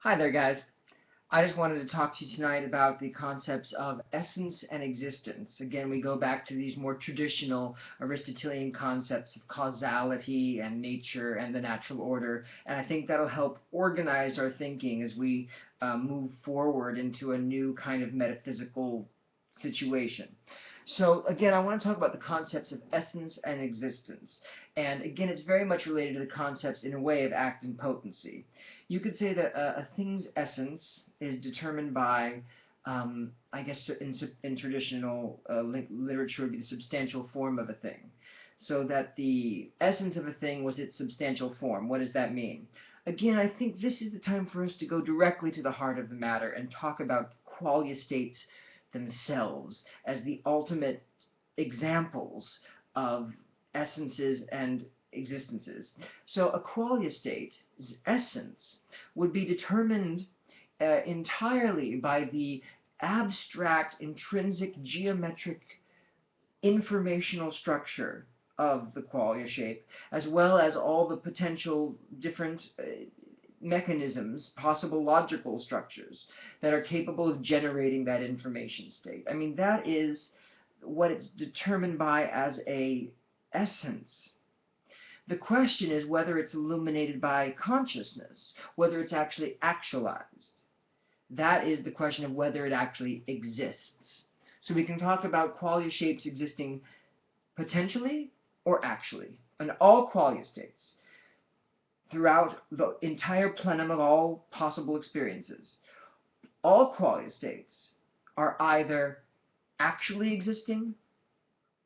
Hi there, guys. I just wanted to talk to you tonight about the concepts of essence and existence. Again, we go back to these more traditional Aristotelian concepts of causality and nature and the natural order, and I think that'll help organize our thinking as we move forward into a new kind of metaphysical situation. So again, I want to talk about the concepts of essence and existence. And again, it's very much related to the concepts in a way of act and potency. You could say that a thing's essence is determined by, I guess in traditional literature would be the substantial form of a thing. So that the essence of a thing was its substantial form. What does that mean? Again, I think this is the time for us to go directly to the heart of the matter and talk about qualia states themselves as the ultimate examples of essences and existences. So a qualia state's essence would be determined entirely by the abstract, intrinsic, geometric, informational structure of the qualia shape, as well as all the potential different mechanisms, possible logical structures that are capable of generating that information state. I mean, that is what it's determined by as a essence. The question is whether it's illuminated by consciousness, whether it's actually actualized. That is the question of whether it actually exists. So we can talk about qualia shapes existing potentially or actually, in all qualia states, throughout the entire plenum of all possible experiences. All qualia states are either actually existing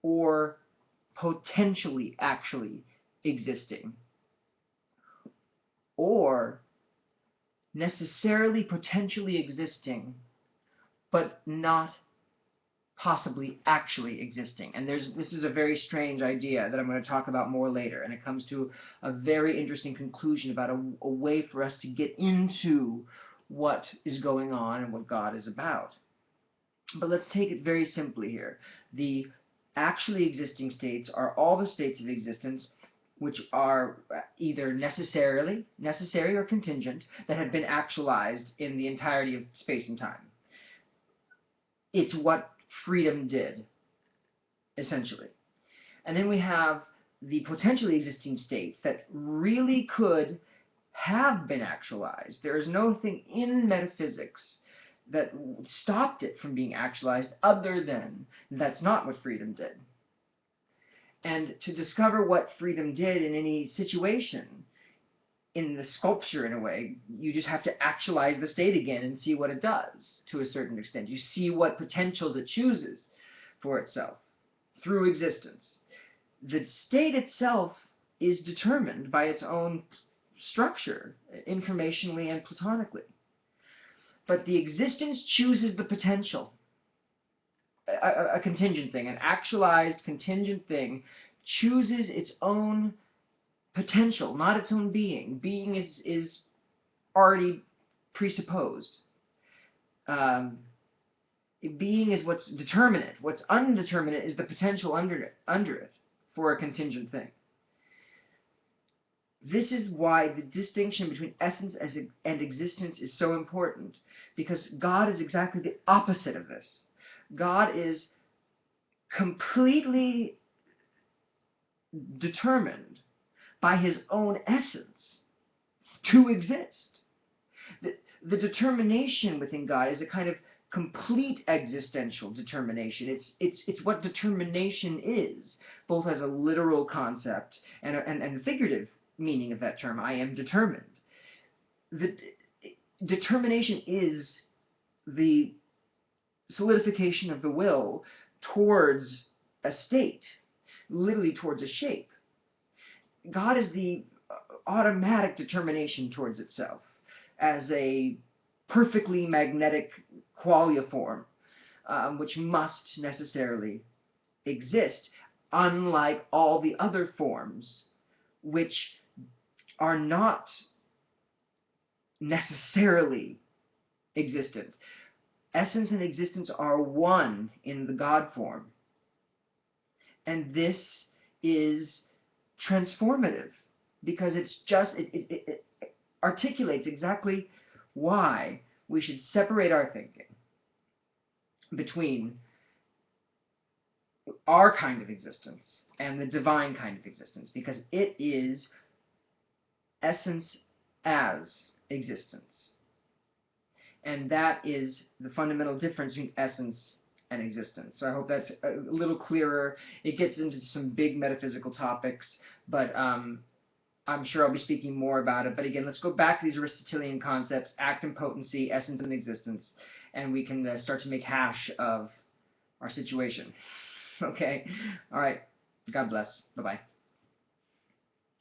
or potentially actually existing, or necessarily potentially existing, but not possibly actually existing. And this is a very strange idea that I'm going to talk about more later, and it comes to a very interesting conclusion about a way for us to get into what is going on and what God is about. But let's take it very simply here. The actually existing states are all the states of existence which are either necessary or contingent, that have been actualized in the entirety of space and time. It's what freedom did, essentially. And then we have the potentially existing states that really could have been actualized. There is nothing in metaphysics that stopped it from being actualized other than that's not what freedom did. And to discover what freedom did in any situation, in the sculpture in a way, you just have to actualize the state again and see what it does to a certain extent. You see what potentials it chooses for itself through existence. The state itself is determined by its own structure, informationally and platonically. But the existence chooses the potential. A contingent thing, an actualized contingent thing, chooses its own potential, not its own being. Being is already presupposed. Being is what's determinate. What's undeterminate is the potential under it for a contingent thing. This is why the distinction between essence and existence is so important, because God is exactly the opposite of this. God is completely determined by his own essence to exist. The determination within God is a kind of complete existential determination. It's what determination is, both as a literal concept and figurative meaning of that term. I am determined. The determination is the solidification of the will towards a state, literally towards a shape. God is the automatic determination towards itself as a perfectly magnetic qualia form, which must necessarily exist, unlike all the other forms which are not necessarily existent. Essence and existence are one in the God form. And this is transformative, because it articulates exactly why we should separate our thinking between our kind of existence and the divine kind of existence, because it is essence as existence. And that is the fundamental difference between essence and existence. So I hope that's a little clearer. It gets into some big metaphysical topics, but I'm sure I'll be speaking more about it. But again, let's go back to these Aristotelian concepts: act and potency, essence and existence, and we can start to make hash of our situation. Okay? All right. God bless. Bye-bye.